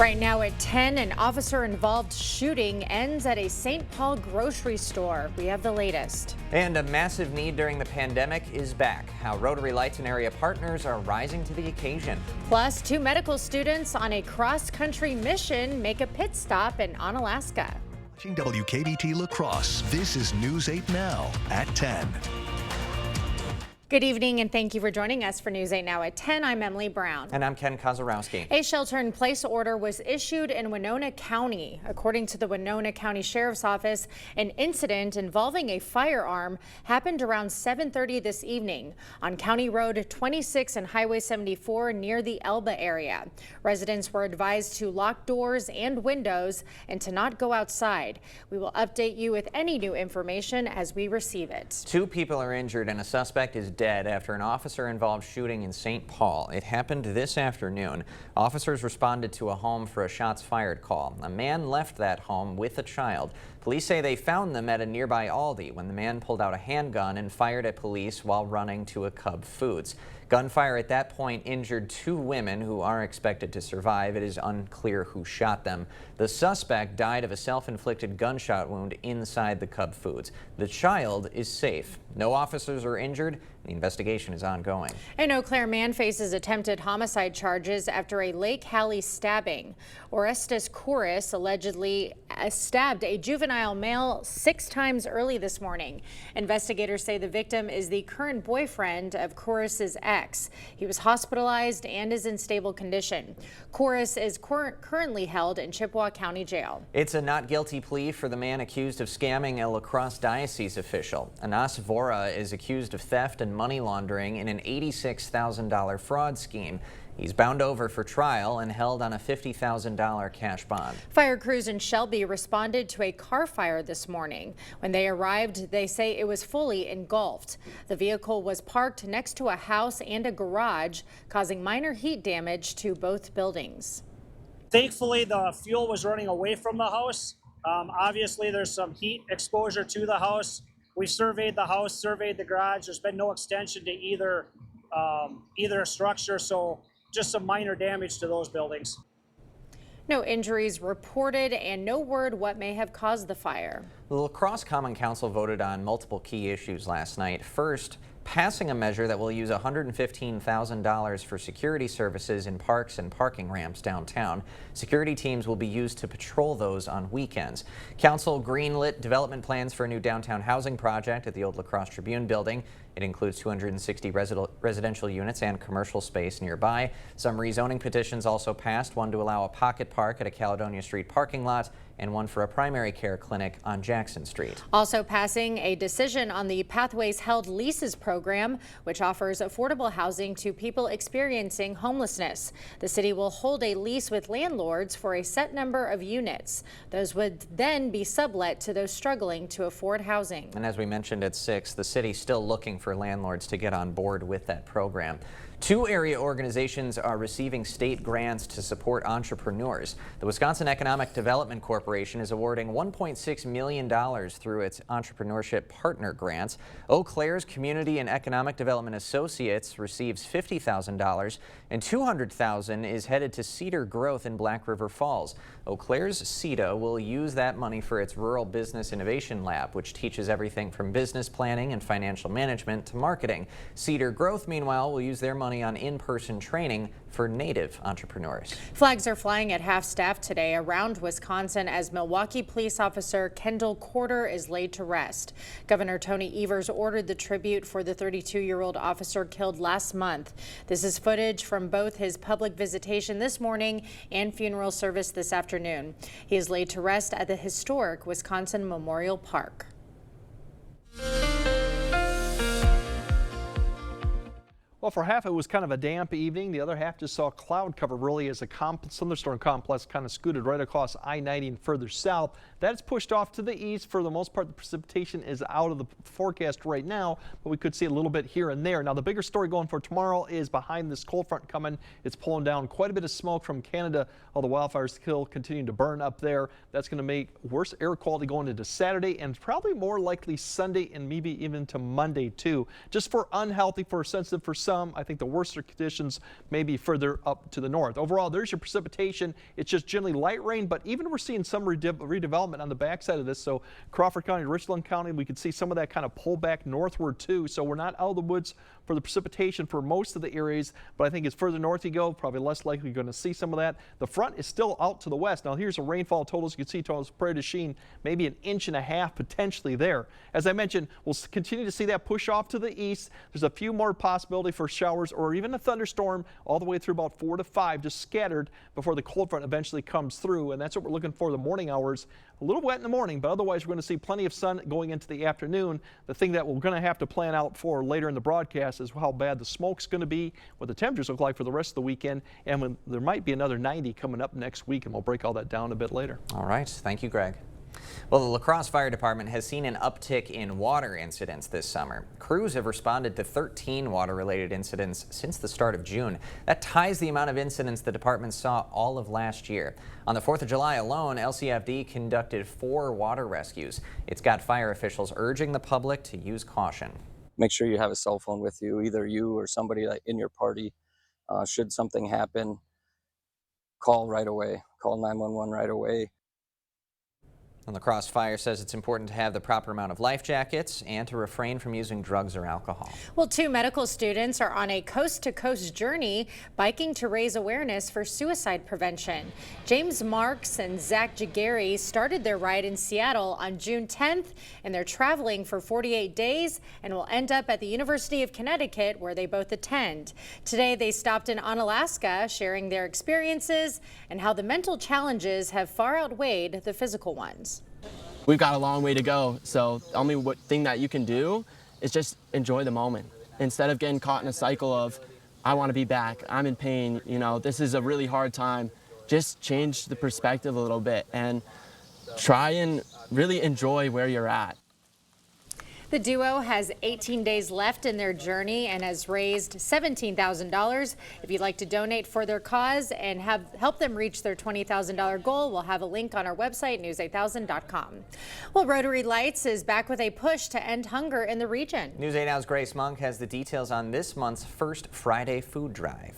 Right now at 10, an officer-involved shooting ends at a St. Paul grocery store. We have the latest. And a massive need during the pandemic is back. How Rotary Lights and area partners are rising to the occasion. Plus, 2 medical students on a cross-country mission make a pit stop in Onalaska. Watching WKBT La Crosse, this is News 8 Now at 10. Good evening and thank you for joining us for News 8 Now at 10. I'm Emily Brown. And I'm Ken Kozarowski. A shelter-in-place order was issued in Winona County. According to the Winona County Sheriff's Office, an incident involving a firearm happened around 7:30 this evening on County Road 26 and Highway 74 near the Elba area. Residents were advised to lock doors and windows and to not go outside. We will update you with any new information as we receive it. 2 people are injured and a suspect is dead after an officer-involved shooting in St. Paul. It happened this afternoon. Officers responded to a home for a shots fired call. A man left that home with a child. Police say they found them at a nearby Aldi when the man pulled out a handgun and fired at police while running to a Cub Foods. Gunfire at that point injured 2 women who are expected to survive. It is unclear who shot them. The suspect died of a self-inflicted gunshot wound inside the Cub Foods. The child is safe. No officers are injured. The investigation is ongoing. An Eau Claire man faces attempted homicide charges after a Lake Hallie stabbing. Orestes Couros allegedly stabbed a juvenile male 6 times early this morning. Investigators say the victim is the current boyfriend of Couros' ex. He was hospitalized and is in stable condition. Couros is currently held in Chippewa County Jail. It's a not guilty plea for the man accused of scamming a La Crosse diocese official. Anas Vora is accused of theft and money laundering in an $86,000 fraud scheme. He's bound over for trial and held on a $50,000 cash bond. Fire crews in Shelby responded to a car fire this morning. When they arrived, they say it was fully engulfed. The vehicle was parked next to a house and a garage, causing minor heat damage to both buildings. Thankfully, the fuel was running away from the house. Obviously, there's some heat exposure to the house. We surveyed the house, surveyed the garage. There's been no extension to either structure, so just some minor damage to those buildings. No injuries reported and no word what may have caused the fire. The La Crosse Common Council voted on multiple key issues last night. First, passing a measure that will use $115,000 for security services in parks and parking ramps downtown. Security teams will be used to patrol those on weekends. Council greenlit development plans for a new downtown housing project at the old La Crosse Tribune building. It includes 260 residential units and commercial space nearby. Some rezoning petitions also passed, one to allow a pocket park at a Caledonia Street parking lot and one for a primary care clinic on Jackson Street. Also passing a decision on the Pathways Held Leases program, which offers affordable housing to people experiencing homelessness. The city will hold a lease with landlords for a set number of units. Those would then be sublet to those struggling to afford housing. And as we mentioned at 6, the city's still looking for landlords to get on board with that program. 2 area organizations are receiving state grants to support entrepreneurs. The Wisconsin Economic Development Corporation is awarding $1.6 million through its Entrepreneurship Partner Grants. Eau Claire's Community and Economic Development Associates receives $50,000 and $200,000 is headed to Cedar Growth in Black River Falls. Eau Claire's CEDA will use that money for its Rural Business Innovation Lab, which teaches everything from business planning and financial management to marketing. Cedar Growth, meanwhile, will use their money on in-person training for Native entrepreneurs. Flags are flying at half-staff today around Wisconsin as Milwaukee police officer Kendall Corder is laid to rest. Governor Tony Evers ordered the tribute for the 32-year-old officer killed last month. This is footage from both his public visitation this morning and funeral service this afternoon. He is laid to rest at the historic Wisconsin Memorial Park. Well, for half it was kind of a damp evening. The other half just saw cloud cover really as a thunderstorm complex kind of scooted right across I-90 and further south. That's pushed off to the east. For the most part, the precipitation is out of the forecast right now, but we could see a little bit here and there. Now, the bigger story going for tomorrow is behind this cold front coming. It's pulling down quite a bit of smoke from Canada. All the wildfires still continue to burn up there. That's going to make worse air quality going into Saturday and probably more likely Sunday and maybe even to Monday too. Just for unhealthy, for sensitive, for some some. I think the worst conditions may be further up to the north. Overall, there's your precipitation. It's just generally light rain, but even we're seeing some redevelopment on the backside of this. So Crawford County, Richland County, we could see some of that kind of pull back northward too. So we're not out of the woods for the precipitation for most of the areas, but I think as further north you go, probably less likely you're going to see some of that. The front is still out to the west. Now here's the rainfall totals. You can see totals Prairie du Chien, maybe 1.5 inches potentially there. As I mentioned, we'll continue to see that push off to the east. There's a few more possibility for showers or even a thunderstorm all the way through about 4 to 5, just scattered before the cold front eventually comes through. And that's what we're looking for the morning hours. A little wet in the morning, but otherwise we're going to see plenty of sun going into the afternoon. The thing that we're going to have to plan out for later in the broadcast is how bad the smoke's going to be, what the temperatures look like for the rest of the weekend, and when there might be another 90 coming up next week, and we'll break all that down a bit later. All right. Thank you, Greg. Well, the La Crosse Fire Department has seen an uptick in water incidents this summer. Crews have responded to 13 water-related incidents since the start of June. That ties the amount of incidents the department saw all of last year. On the 4th of July alone, LCFD conducted 4 water rescues. It's got fire officials urging the public to use caution. Make sure you have a cell phone with you, either you or somebody in your party. Should something happen, call right away. Call 911 right away. And La Crosse Fire says it's important to have the proper amount of life jackets and to refrain from using drugs or alcohol. Well, 2 medical students are on a coast-to-coast journey biking to raise awareness for suicide prevention. James Marks and Zach Jageri started their ride in Seattle on June 10th, and they're traveling for 48 days and will end up at the University of Connecticut, where they both attend. Today, they stopped in Onalaska, sharing their experiences and how the mental challenges have far outweighed the physical ones. We've got a long way to go, so the only thing that you can do is just enjoy the moment. Instead of getting caught in a cycle of, I want to be back, I'm in pain, you know, this is a really hard time, just change the perspective a little bit and try and really enjoy where you're at. The duo has 18 days left in their journey and has raised $17,000. If you'd like to donate for their cause and help them reach their $20,000 goal, we'll have a link on our website, news8000.com. Well, Rotary Lights is back with a push to end hunger in the region. News 8 Now's Grace Monk has the details on this month's first Friday food drive.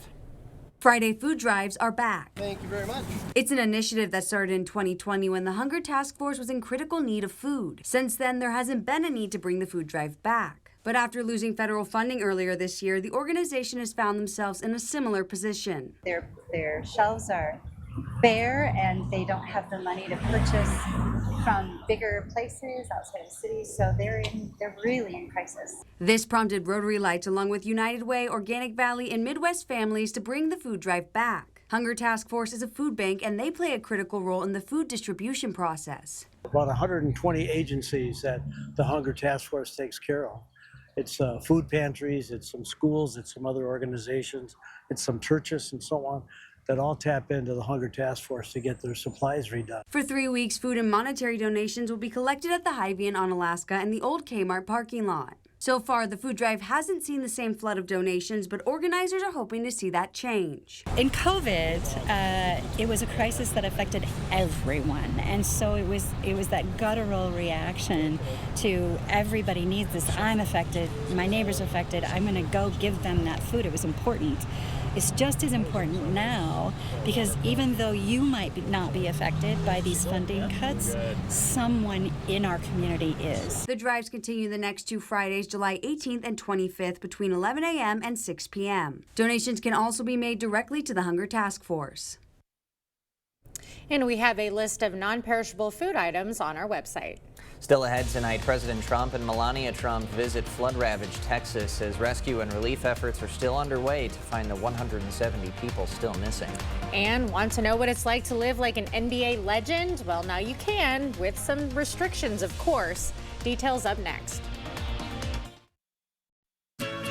Friday food drives are back. Thank you very much. It's an initiative that started in 2020 when the Hunger Task Force was in critical need of food. Since then, there hasn't been a need to bring the food drive back. But after losing federal funding earlier this year, the organization has found themselves in a similar position. Their shelves are bare and they don't have the money to purchase from bigger places outside the city, so they're really in crisis. This prompted Rotary Lights along with United Way, Organic Valley, and Midwest Families to bring the food drive back. Hunger Task Force is a food bank and they play a critical role in the food distribution process. About 120 agencies that the Hunger Task Force takes care of. It's food pantries, it's some schools, it's some other organizations, it's some churches and so on, that all tap into the Hunger Task Force to get their supplies redone. For 3 weeks, food and monetary donations will be collected at the Hy-Vee in Onalaska and the old Kmart parking lot. So far, the food drive hasn't seen the same flood of donations, but organizers are hoping to see that change. In COVID, it was a crisis that affected everyone, and so it was that guttural reaction to everybody needs this. I'm affected, my neighbor's affected, I'm going to go give them that food. It was important. It's just as important now because even though you might not be affected by these funding cuts, someone in our community is. The drives continue the next 2 Fridays, July 18th and 25th between 11 a.m. and 6 p.m. Donations can also be made directly to the Hunger Task Force. And we have a list of non-perishable food items on our website. Still ahead tonight, President Trump and Melania Trump visit flood-ravaged Texas as rescue and relief efforts are still underway to find the 170 people still missing. And want to know what it's like to live like an NBA legend? Well, now you can, with some restrictions, of course. Details up next.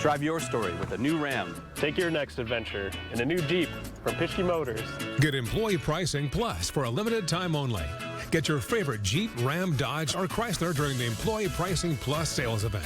Drive your story with a new Ram. Take your next adventure in a new Jeep from Pischke Motors. Get employee pricing plus for a limited time only. Get your favorite Jeep, Ram, Dodge, or Chrysler during the Employee Pricing Plus sales event.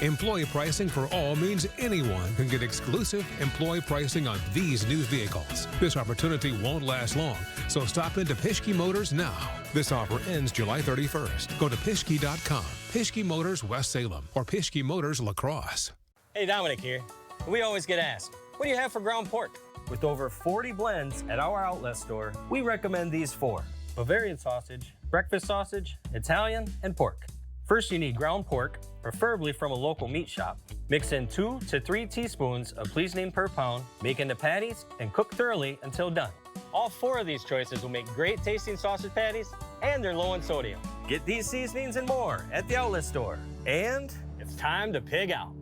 Employee pricing for all means anyone can get exclusive employee pricing on these new vehicles. This opportunity won't last long, so stop into Pischke Motors now. This offer ends July 31st. Go to Pischke.com, Pischke Motors West Salem, or Pischke Motors La Crosse. Hey, Dominic here. We always get asked, what do you have for ground pork? With over 40 blends at our outlet store, we recommend these 4: Bavarian sausage, breakfast sausage, Italian, and pork. First, you need ground pork, preferably from a local meat shop. Mix in 2 to 3 teaspoons of Please Name per pound, make into patties, and cook thoroughly until done. All 4 of these choices will make great tasting sausage patties, and they're low in sodium. Get these seasonings and more at the outlet store. And it's time to pig out.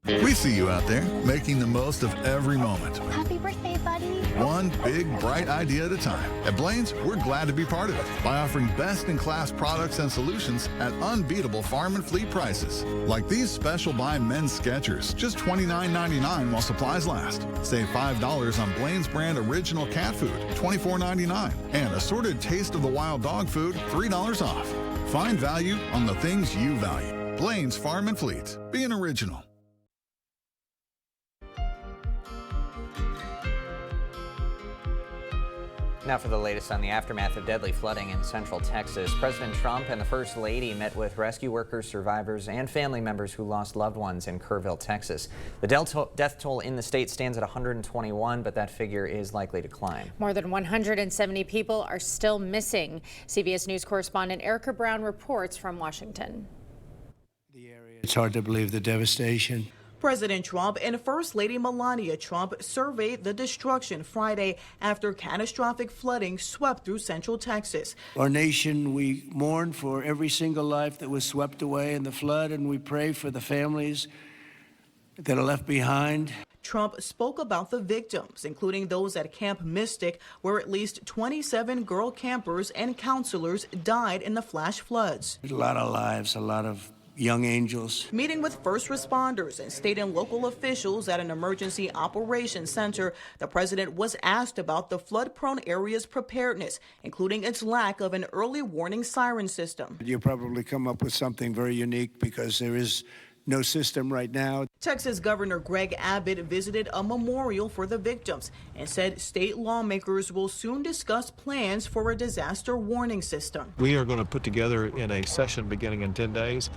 We see you out there making the most of every moment. Happy birthday, buddy. One big, bright idea at a time. At Blaine's, we're glad to be part of it by offering best-in-class products and solutions at unbeatable farm and fleet prices. Like these special buy men's Skechers, just $29.99 while supplies last. Save $5 on Blaine's brand original cat food, $24.99. And assorted Taste of the Wild dog food, $3 off. Find value on the things you value. Blaine's Farm and Fleet. Be an original. Now for the latest on the aftermath of deadly flooding in central Texas. President Trump and the First Lady met with rescue workers, survivors, and family members who lost loved ones in Kerrville, Texas. The death toll in the state stands at 121, but that figure is likely to climb. More than 170 people are still missing. CBS News correspondent Erica Brown reports from Washington. It's hard to believe the devastation. President Trump and First Lady Melania Trump surveyed the destruction Friday after catastrophic flooding swept through central Texas. Our nation, we mourn for every single life that was swept away in the flood, and we pray for the families that are left behind. Trump spoke about the victims, including those at Camp Mystic, where at least 27 girl campers and counselors died in the flash floods. A lot of lives, a lot of young angels. Meeting with first responders and state and local officials at an emergency operations center, the president was asked about the flood-prone area's preparedness, including its lack of an early warning siren system. You'll probably come up with something very unique because there is no system right now. Texas Governor Greg Abbott visited a memorial for the victims and said state lawmakers will soon discuss plans for a disaster warning system. We are going to put together in a session beginning in 10 days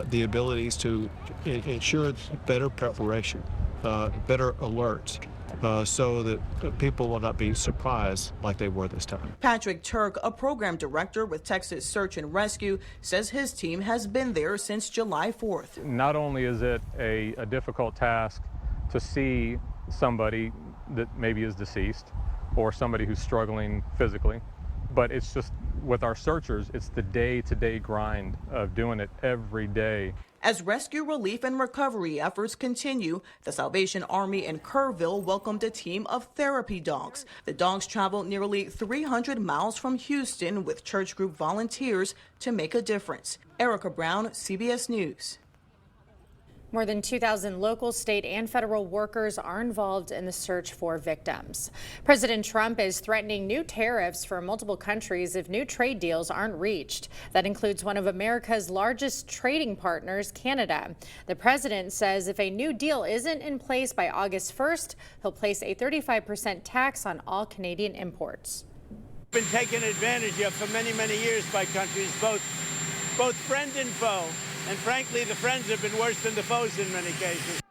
the abilities to ensure better preparation, better alerts, so that people will not be surprised like they were this time. Patrick Turk, a program director with Texas Search and Rescue, says his team has been there since July 4th. Not only is it a difficult task to see somebody that maybe is deceased or somebody who's struggling physically, but it's just with our searchers, it's the day-to-day grind of doing it every day. As rescue, relief, and recovery efforts continue, the Salvation Army in Kerrville welcomed a team of therapy dogs. The dogs traveled nearly 300 miles from Houston with church group volunteers to make a difference. Erica Brown, CBS News. More than 2,000 local, state, and federal workers are involved in the search for victims. President Trump is threatening new tariffs for multiple countries if new trade deals aren't reached. That includes one of America's largest trading partners, Canada. The president says if a new deal isn't in place by August 1st, he'll place a 35% tax on all Canadian imports. Been taken advantage of for many, many years by countries, both friend and foe. And frankly, the friends have been worse than the foes in many cases.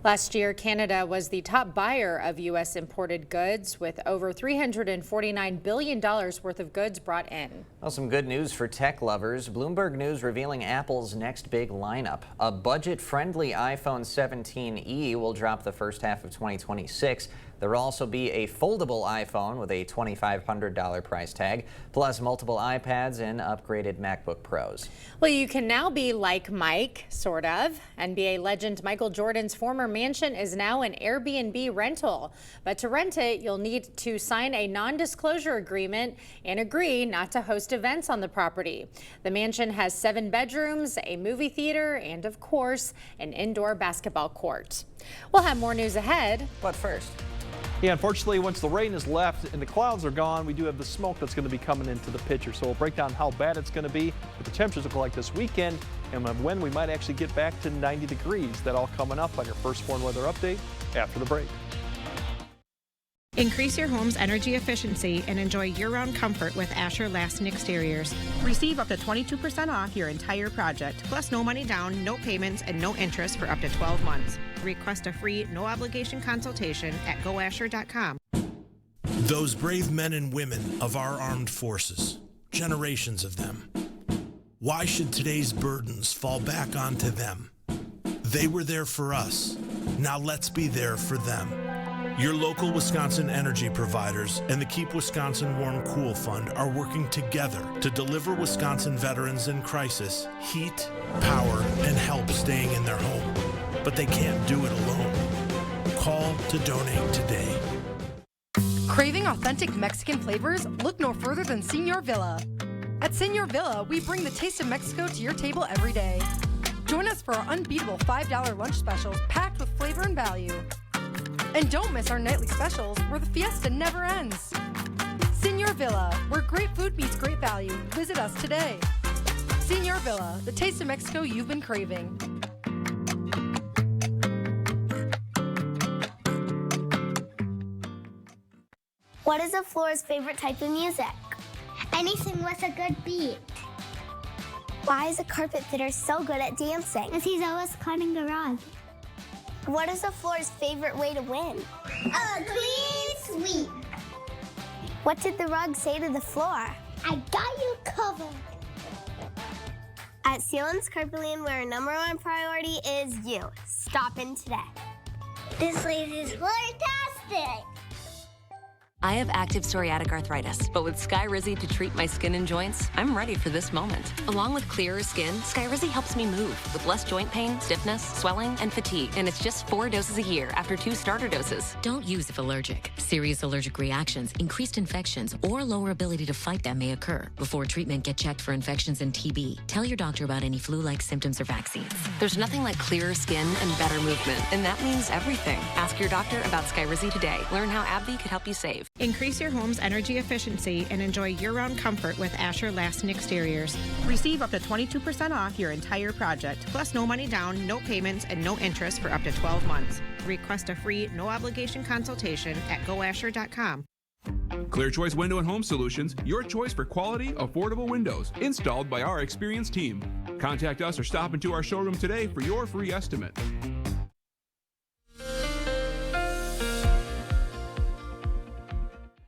Last year, Canada was the top buyer of U.S. imported goods, with over $349 billion worth of goods brought in. Well, some good news for tech lovers. Bloomberg News revealing Apple's next big lineup. A budget-friendly iPhone 17e will drop the first half of 2026. There will also be a foldable iPhone with a $2,500 price tag, plus multiple iPads and upgraded MacBook Pros. Well, you can now be like Mike, sort of. NBA legend Michael Jordan's former mansion is now an Airbnb rental. But to rent it, you'll need to sign a non-disclosure agreement and agree not to host events on the property. The mansion has 7 bedrooms, a movie theater, and of course, an indoor basketball court. We'll have more news ahead, but first. Yeah, unfortunately, once the rain is left and the clouds are gone, we do have the smoke that's going to be coming into the picture. So we'll break down how bad it's going to be, what the temperatures look like this weekend, and when we might actually get back to 90 degrees. That all coming up on your First Warn Weather Update after the break. Increase your home's energy efficiency and enjoy year-round comfort with Asher Lasting Exteriors. Receive up to 22% off your entire project, plus no money down, no payments, and no interest for up to 12 months. Request a free, no-obligation consultation at goasher.com. Those brave men and women of our armed forces, generations of them. Why should today's burdens fall back onto them? They were there for us. Now let's be there for them. Your local Wisconsin energy providers and the Keep Wisconsin Warm Cool Fund are working together to deliver Wisconsin veterans in crisis heat, power, and help staying in their home. But they can't do it alone. Call to donate today. Craving authentic Mexican flavors? Look no further than Señor Villa. At Señor Villa, we bring the taste of Mexico to your table every day. Join us for our unbeatable $5 lunch specials packed with flavor and value. And don't miss our nightly specials where the fiesta never ends. Señor Villa, where great food meets great value. Visit us today. Señor Villa, the taste of Mexico you've been craving. What is a Floor's favorite type of music? Anything with a good beat. Why is a carpet fitter so good at dancing? Because he's always cleaning the rug. What is a Floor's favorite way to win? A clean sweep. What did the rug say to the floor? I got you covered. At Sealand's Carpeting, where our #1 priority is you. Stop in today. This place is fantastic. I have active psoriatic arthritis, but with Skyrizi to treat my skin and joints, I'm ready for this moment. Along with clearer skin, Skyrizi helps me move with less joint pain, stiffness, swelling, and fatigue. And it's just 4 doses a year after 2 starter doses. Don't use if allergic. Serious allergic reactions, increased infections, or lower ability to fight them may occur. Before treatment, get checked for infections and TB. Tell your doctor about any flu-like symptoms or vaccines. There's nothing like clearer skin and better movement, and that means everything. Ask your doctor about Skyrizi today. Learn how AbbVie could help you save. Increase your home's energy efficiency and enjoy year-round comfort with Asher Lasting Exteriors. Receive up to 22% off your entire project, plus no money down, no payments, and no interest for up to 12 months. Request a free, no-obligation consultation at goasher.com. Clear Choice Window and Home Solutions, your choice for quality, affordable windows, installed by our experienced team. Contact us or stop into our showroom today for your free estimate.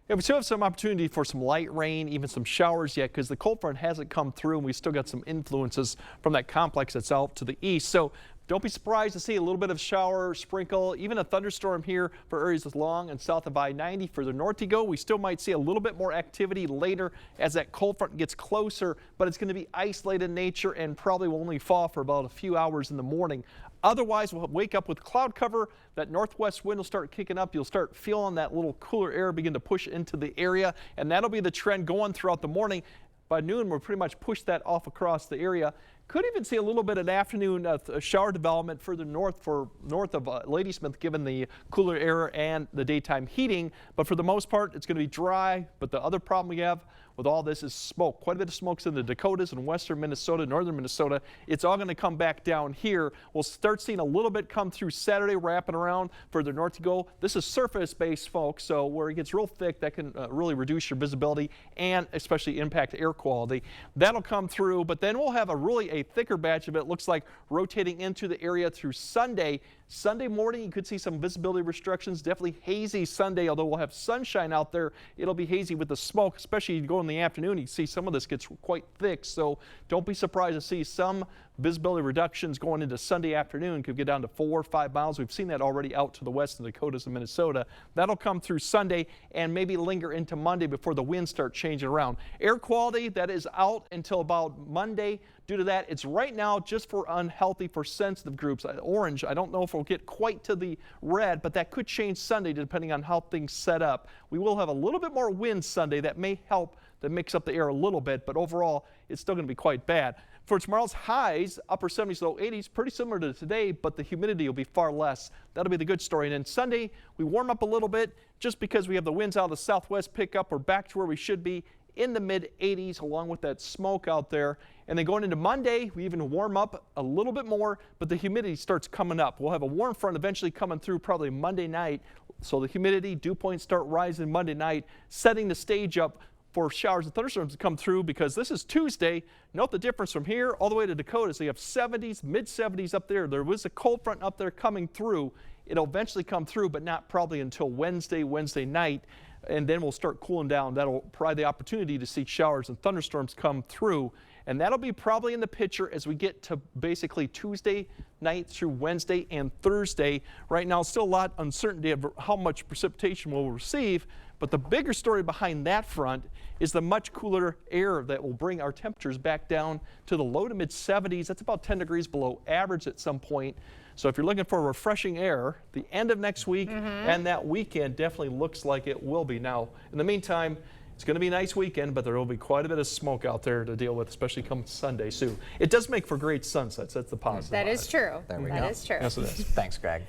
Yeah, we still have some opportunity for some light rain, even some showers yet, because the cold front hasn't come through and we still got some influences from that complex that's out to the east. So don't be surprised to see a little bit of shower, sprinkle, even a thunderstorm here for areas along and south of I-90. Further north you go, we still might see a little bit more activity later as that cold front gets closer, but it's going to be isolated in nature and probably will only fall for about a few hours in the morning. Otherwise, we'll wake up with cloud cover. That northwest wind will start kicking up. You'll start feeling that little cooler air begin to push into the area, and that'll be the trend going throughout the morning. By noon, we'll pretty much push that off across the area. Could even see a little bit of afternoon shower development further north of Ladysmith, given the cooler air and the daytime heating. But for the most part, it's going to be dry. But the other problem we have with all this is smoke. Quite a bit of smoke's in the Dakotas and western Minnesota, northern Minnesota. It's all going to come back down here. We'll start seeing a little bit come through Saturday, wrapping around further north to go. This is surface-based smoke, so where it gets real thick, that can really reduce your visibility and especially impact air quality. That'll come through, but then we'll have a thicker batch of it. Looks like rotating into the area through Sunday. Sunday morning, you could see some visibility restrictions. Definitely hazy Sunday, although we'll have sunshine out there. It'll be hazy with the smoke, especially you go in the afternoon. You can see some of this gets quite thick, so don't be surprised to see some visibility reductions going into Sunday afternoon. Could get down to 4 or 5 miles. We've seen that already out to the west of the Dakotas and Minnesota. That'll come through Sunday and maybe linger into Monday before the winds start changing around. Air quality, that is out until about Monday. Due to that, it's right now just for unhealthy for sensitive groups. Orange, I don't know if we'll get quite to the red, but that could change Sunday depending on how things set up. We will have a little bit more wind Sunday. That may help to mix up the air a little bit, but overall, it's still going to be quite bad. For tomorrow's highs, upper 70s, low 80s, pretty similar to today, but the humidity will be far less. That'll be the good story. And then Sunday, we warm up a little bit just because we have the winds out of the southwest pick up. We're back to where we should be in the mid 80s along with that smoke out there. And then going into Monday, we even warm up a little bit more, but the humidity starts coming up. We'll have a warm front eventually coming through probably Monday night, So the humidity, dew points start rising Monday night, setting the stage up for showers and thunderstorms to come through, because this is Tuesday. Note the difference from here all the way to Dakota. So you have 70s, mid-70s up there. There was a cold front up there coming through. It'll eventually come through, but not probably until Wednesday night. And then we'll start cooling down. That'll provide the opportunity to see showers and thunderstorms come through. And that'll be probably in the picture as we get to basically Tuesday night through Wednesday and Thursday. Right now, still a lot of uncertainty of how much precipitation we'll receive. But the bigger story behind that front is the much cooler air that will bring our temperatures back down to the low to mid 70s. That's about 10 degrees below average at some point. So if you're looking for refreshing air, the end of next week and that weekend definitely looks like it will be. Now, in the meantime, it's going to be a nice weekend, but there will be quite a bit of smoke out there to deal with, especially come Sunday. So it does make for great sunsets. That's the positive. That is true. There we go. That is true. Yes, it is. Thanks, Greg.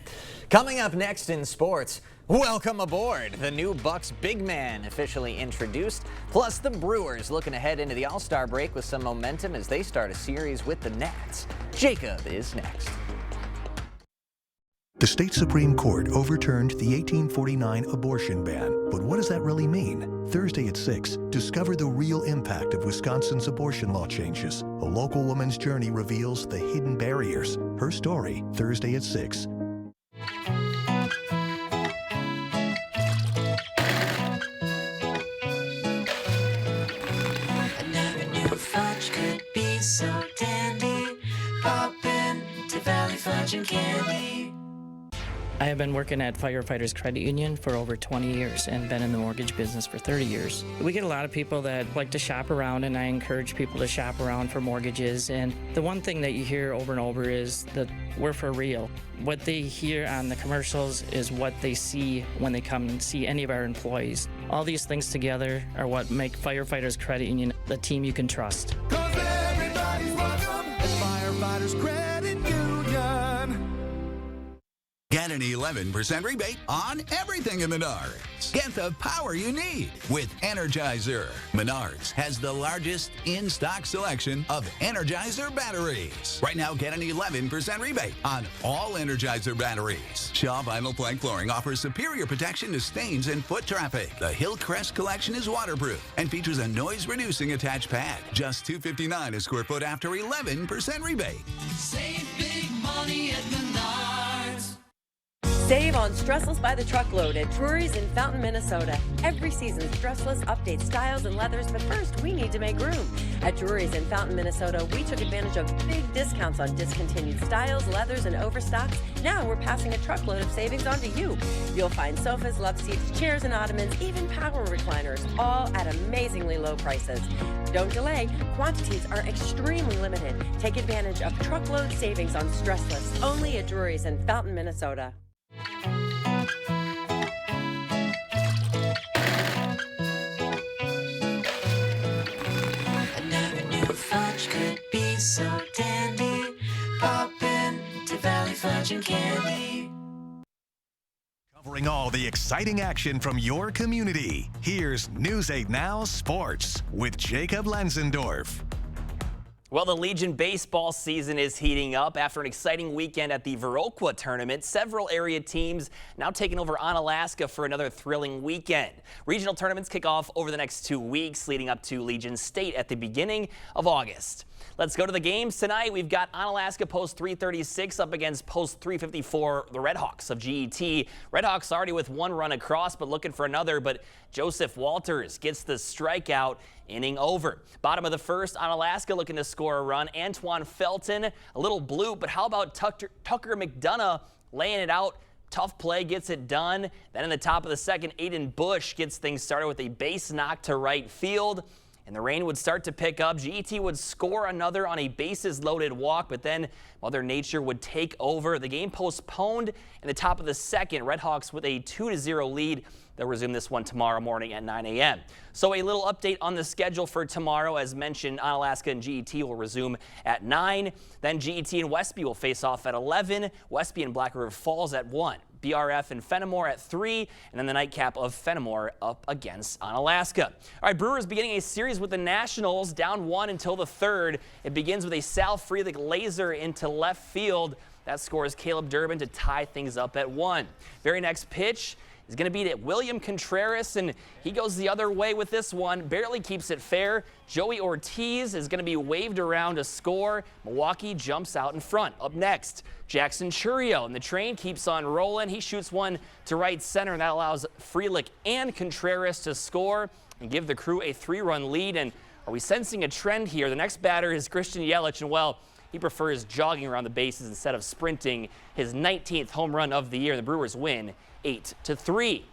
Coming up next in sports, welcome aboard. The new Bucks big man officially introduced. Plus, the Brewers looking ahead into the All-Star break with some momentum as they start a series with the Nats. Jacob is next. The state Supreme Court overturned the 1849 abortion ban. But what does that really mean? Thursday at 6, discover the real impact of Wisconsin's abortion law changes. A local woman's journey reveals the hidden barriers. Her story, Thursday at 6. I never knew fudge could be so dandy. Pop in to Valley Fudge and Candy. I have been working at Firefighters Credit Union for over 20 years and been in the mortgage business for 30 years. We get a lot of people that like to shop around, and I encourage people to shop around for mortgages. And the one thing that you hear over and over is that we're for real. What they hear on the commercials is what they see when they come and see any of our employees. All these things together are what make Firefighters Credit Union the team you can trust. Everybody's welcome at Firefighters Credit Union. Get an 11% rebate on everything in Menards. Get the power you need with Energizer. Menards has the largest in-stock selection of Energizer batteries. Right now, get an 11% rebate on all Energizer batteries. Shaw Vinyl Plank Flooring offers superior protection to stains and foot traffic. The Hillcrest collection is waterproof and features a noise-reducing attached pad. Just $259 a square foot after 11% rebate. Save big money at Menards. Save on Stressless by the truckload at Drury's in Fountain, Minnesota. Every season, Stressless updates styles and leathers, but first, we need to make room. At Drury's in Fountain, Minnesota, we took advantage of big discounts on discontinued styles, leathers, and overstocks. Now we're passing a truckload of savings on to you. You'll find sofas, love seats, chairs and ottomans, even power recliners, all at amazingly low prices. Don't delay. Quantities are extremely limited. Take advantage of truckload savings on Stressless, only at Drury's in Fountain, Minnesota. I never knew fudge could be so dandy. Pop in to Valley Fudge and Candy. Covering all the exciting action from your community. Here's News 8 Now Sports with Jacob Lenzendorf. Well, the Legion baseball season is heating up. After an exciting weekend at the Viroqua tournament, several area teams now taking over Onalaska for another thrilling weekend. Regional tournaments kick off over the next 2 weeks, leading up to Legion State at the beginning of August. Let's go to the games tonight. We've got Onalaska Post 336 up against Post 354, the Redhawks of GET. Redhawks already with one run across, but looking for another. But Joseph Walters gets the strikeout, inning over. Bottom of the first, Onalaska looking to score a run. Antoine Felton, a little blue, but how about Tucker McDonough laying it out? Tough play, gets it done. Then in the top of the second, Aiden Bush gets things started with a base knock to right field. And the rain would start to pick up. GET would score another on a bases-loaded walk, but then Mother Nature would take over. The game postponed in the top of the second. Redhawks with a 2-0 lead. They'll resume this one tomorrow morning at 9 a.m. So a little update on the schedule for tomorrow. As mentioned, Onalaska and GET will resume at 9. Then GET and Westby will face off at 11. Westby and Black River Falls at 1. BRF and Fenimore at 3, and then the nightcap of Fenimore up against Onalaska. All right, Brewers beginning a series with the Nationals, down 1 until the third. It begins with a Sal Frelick laser into left field. That scores Caleb Durbin to tie things up at 1. Very next pitch He's going to beat it William Contreras, and he goes the other way with this one. Barely keeps it fair. Joey Ortiz is going to be waved around to score. Milwaukee jumps out in front. Up next, Jackson Churio, and the train keeps on rolling. He shoots one to right center, and that allows Frelick and Contreras to score and give the Crew a 3-run lead. And are we sensing a trend here? The next batter is Christian Yelich, and well, he prefers jogging around the bases instead of sprinting. His 19th home run of the year. The Brewers win 8-3.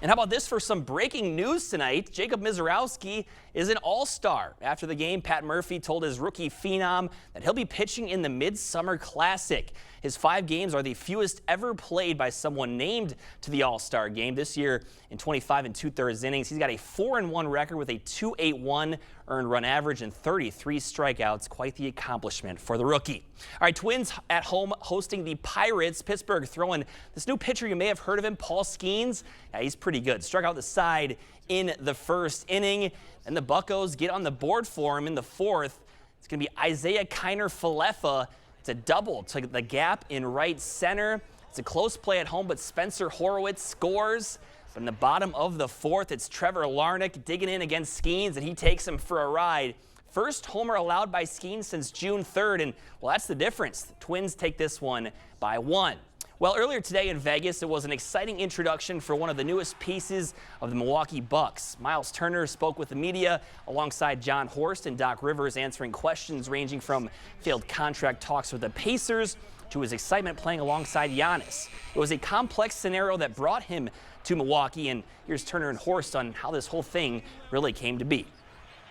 And how about this for some breaking news tonight? Jacob Misiorowski is an all-star. After the game, Pat Murphy told his rookie phenom that he'll be pitching in the Midsummer Classic. His 5 games are the fewest ever played by someone named to the All-Star game. This year, in 25 2/3 innings, he's got a 4-1 record with a 2.81 earned run average and 33 strikeouts. Quite the accomplishment for the rookie. All right, Twins at home hosting the Pirates. Pittsburgh throwing this new pitcher, you may have heard of him, Paul Skeens. Yeah, he's pretty good. Struck out the side in the first inning. And the Buccos get on the board for him in the 4th. It's going to be Isaiah Kiner-Falefa. It's a double to the gap in right center. It's a close play at home, but Spencer Horwitz scores. But in the bottom of the 4th, it's Trevor Larnach digging in against Skeens, and he takes him for a ride. First homer allowed by Skeens since June 3rd, and well, that's the difference. The Twins take this one by 1. Well, earlier today in Vegas, it was an exciting introduction for one of the newest pieces of the Milwaukee Bucks. Miles Turner spoke with the media alongside John Horst and Doc Rivers, answering questions ranging from failed contract talks with the Pacers to his excitement playing alongside Giannis. It was a complex scenario that brought him to Milwaukee, and here's Turner and Horst on how this whole thing really came to be.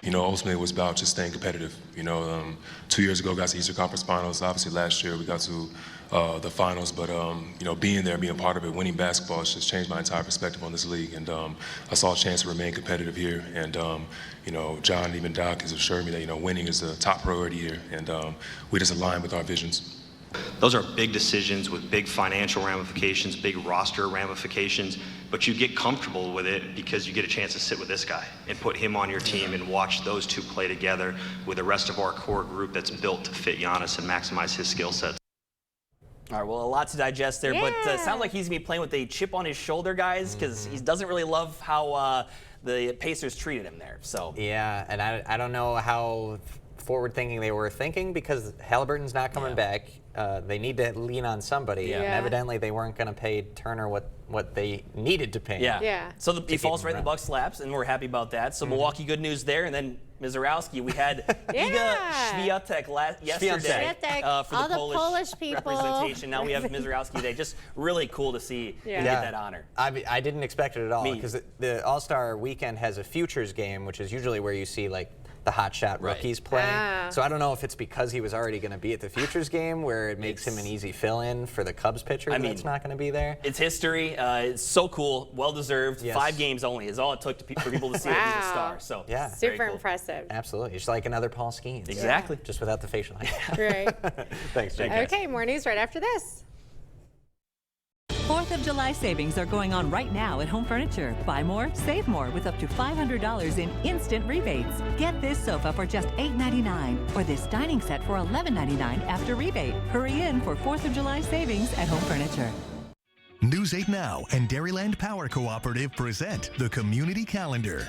You know, ultimately it was about just staying competitive. You know, 2 years ago, got to Eastern Conference Finals. Obviously, last year we got to the finals. But, you know, being there, being part of it, winning basketball has just changed my entire perspective on this league. And I saw a chance to remain competitive here. And, you know, John and even Doc has assured me that, you know, winning is the top priority here. And we just align with our visions. Those are big decisions with big financial ramifications, big roster ramifications, but you get comfortable with it because you get a chance to sit with this guy and put him on your team and watch those two play together with the rest of our core group that's built to fit Giannis and maximize his skill set. All right, well, a lot to digest there, but it sounds like he's going to be playing with a chip on his shoulder, guys, because he doesn't really love how the Pacers treated him there. So yeah, and I don't know how forward-thinking they were thinking, because Halliburton's not coming back. They need to lean on somebody, and evidently they weren't going to pay Turner what they needed to pay. So he falls right in the Bucks' laps, and we're happy about that. So Milwaukee, good news there. And then Misiorowski, we had Iga Świątek yesterday for all the Polish people representation. Now we have Misiorowski today. Just really cool to see him get that honor. I didn't expect it at all, because the All-Star weekend has a futures game, which is usually where you see like the hotshot rookies play. So I don't know if it's because he was already going to be at the Futures game where it makes him an easy fill-in for the Cubs pitcher that's not going to be there. It's history. It's so cool. Well-deserved. 5 games only is all it took for people to see that he's a star. So super impressive. Absolutely. It's like another Paul Skeens. Exactly. Just without the facial hair. Right. Thanks, Jake. Okay, more news right after this. 4th of July savings are going on right now at Home Furniture. Buy more, save more with up to $500 in instant rebates. Get this sofa for just $8.99 or this dining set for $11.99 after rebate. Hurry in for 4th of July savings at Home Furniture. News 8 Now and Dairyland Power Cooperative present the Community Calendar.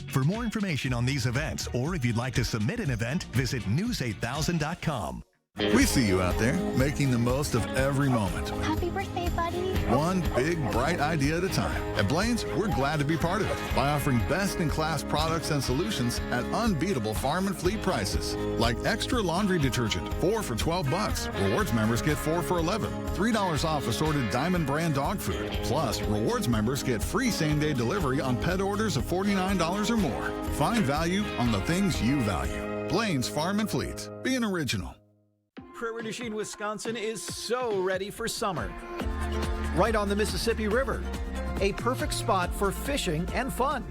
For more information on these events, or if you'd like to submit an event, visit news8000.com. We see you out there, making the most of every moment. Happy birthday, buddy. One big, bright idea at a time. At Blaine's, we're glad to be part of it by offering best-in-class products and solutions at unbeatable farm and fleet prices. Like extra laundry detergent, 4 for $12. Rewards members get 4 for $11. $3 off assorted Diamond brand dog food. Plus, rewards members get free same-day delivery on pet orders of $49 or more. Find value on the things you value. Blaine's Farm and Fleet. Be an original. Prairie du Chien, Wisconsin is so ready for summer. Right on the Mississippi River, a perfect spot for fishing and fun.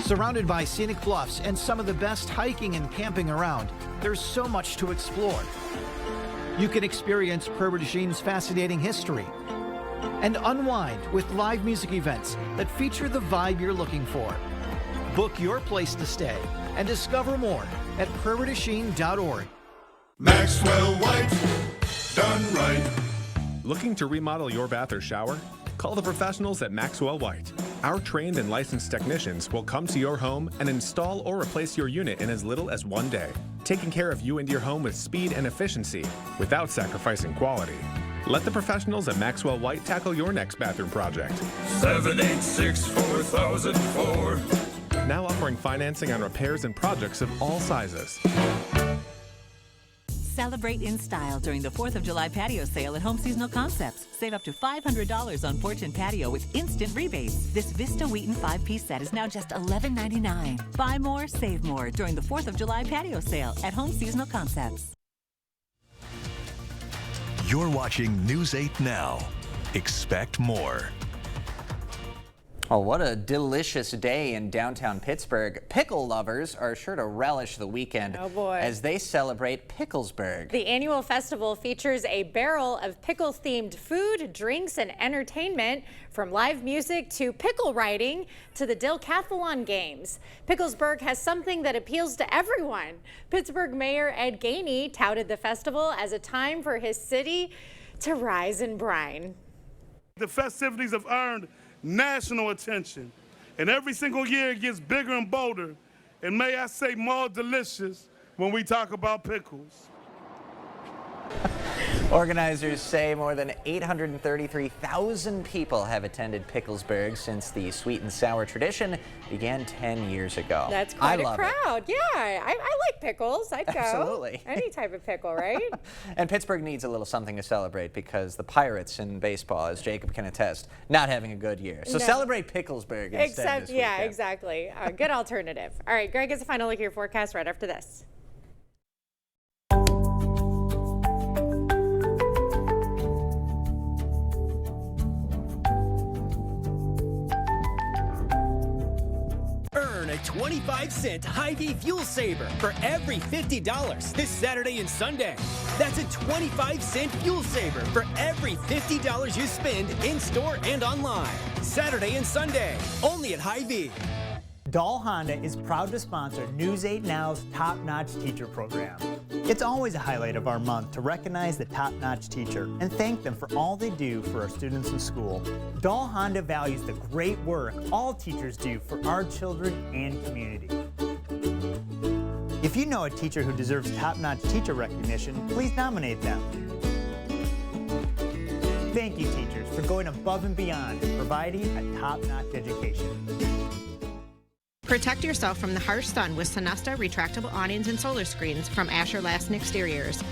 Surrounded by scenic bluffs and some of the best hiking and camping around, there's so much to explore. You can experience Prairie du Chine's fascinating history and unwind with live music events that feature the vibe you're looking for. Book your place to stay and discover more at prairieduchine.org. Maxwell White, done right. Looking to remodel your bath or shower? Call the professionals at Maxwell White. Our trained and licensed technicians will come to your home and install or replace your unit in as little as 1 day, taking care of you and your home with speed and efficiency without sacrificing quality. Let the professionals at Maxwell White tackle your next bathroom project. 786-4004. Now offering financing on repairs and projects of all sizes. Celebrate in style during the 4th of July patio sale at Home Seasonal Concepts. Save up to $500 on porch and patio with instant rebates. This Vista Wheaton 5-piece set is now just $11.99. Buy more, save more during the 4th of July patio sale at Home Seasonal Concepts. You're watching News 8 Now. Expect more. Oh, what a delicious day in downtown Pittsburgh. Pickle lovers are sure to relish the weekend as they celebrate Picklesburg. The annual festival features a barrel of pickle-themed food, drinks, and entertainment, from live music to pickle riding to the Dilcathlon Games. Picklesburg has something that appeals to everyone. Pittsburgh Mayor Ed Gainey touted the festival as a time for his city to rise and brine. The festivities have earned national attention, and every single year it gets bigger and bolder, and may I say more delicious when we talk about pickles. Organizers say more than 833,000 people have attended Picklesburg since the sweet and sour tradition began 10 years ago. That's quite a crowd. Yeah, I like pickles. I'd go. Absolutely. Any type of pickle, right? And Pittsburgh needs a little something to celebrate because the Pirates in baseball, as Jacob can attest, not having a good year. So celebrate Picklesburg instead this yeah, weekend. exactly. Good alternative. All right, Greg has a final look at your forecast right after this. Earn a 25-cent Hy-Vee fuel saver for every $50 this Saturday and Sunday. That's a 25-cent fuel saver for every $50 you spend in-store and online. Saturday and Sunday, only at Hy-Vee. Dahl Honda is proud to sponsor News 8 Now's Top-Notch Teacher Program. It's always a highlight of our month to recognize the top-notch teacher and thank them for all they do for our students in school. Dahl Honda values the great work all teachers do for our children and community. If you know a teacher who deserves top-notch teacher recognition, please nominate them. Thank you, teachers, for going above and beyond and providing a top-notch education. Protect yourself from the harsh sun with Sonesta retractable awnings and solar screens from Asher Lassen Exteriors.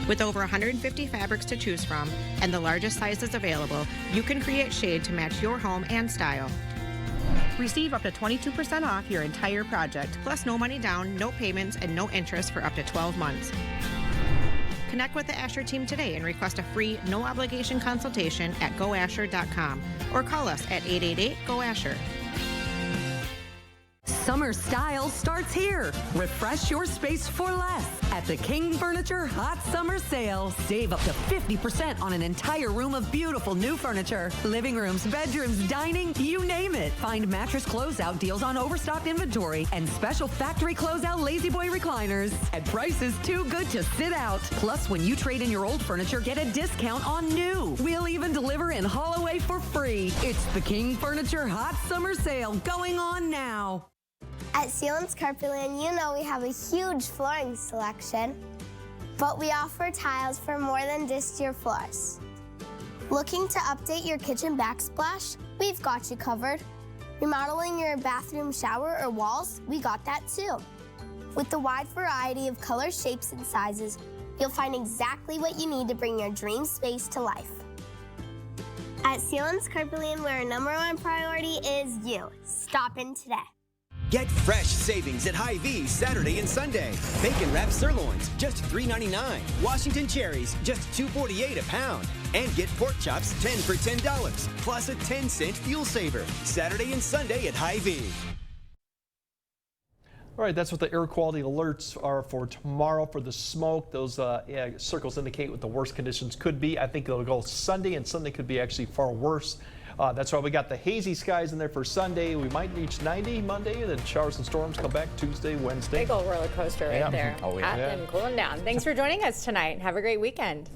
With over 150 fabrics to choose from and the largest sizes available, you can create shade to match your home and style. Receive up to 22% off your entire project, plus no money down, no payments, and no interest for up to 12 months. Connect with the Asher team today and request a free, no-obligation consultation at goasher.com or call us at 888-GO-ASHER. Summer style starts here. Refresh your space for less at the King Furniture Hot Summer Sale. Save up to 50% on an entire room of beautiful new furniture. Living rooms, bedrooms, dining, you name it. Find mattress closeout deals on overstocked inventory and special factory closeout Lazy Boy recliners at prices too good to sit out. Plus, when you trade in your old furniture, get a discount on new. We'll even deliver and haul away for free. It's the King Furniture Hot Summer Sale going on now. At Sealands Carpetland, you know we have a huge flooring selection, but we offer tiles for more than just your floors. Looking to update your kitchen backsplash? We've got you covered. Remodeling your bathroom shower or walls? We got that too. With the wide variety of colors, shapes, and sizes, you'll find exactly what you need to bring your dream space to life. At Sealands Carpetland, where our #1 priority is you. Stop in today. Get fresh savings at Hy-Vee Saturday and Sunday. Bacon wrapped sirloins, just $3.99. Washington cherries, just $2.48 a pound. And get pork chops 10 for $10, plus a 10-cent fuel saver. Saturday and Sunday at Hy-Vee. All right, that's what the air quality alerts are for tomorrow for the smoke. Those circles indicate what the worst conditions could be. I think it'll go Sunday, and Sunday could be actually far worse. That's why we got the hazy skies in there for Sunday. We might reach 90 Monday, and then showers and storms come back Tuesday, Wednesday. Big old roller coaster right there. Oh, yeah. Hot and cooling down. Thanks for joining us tonight. Have a great weekend.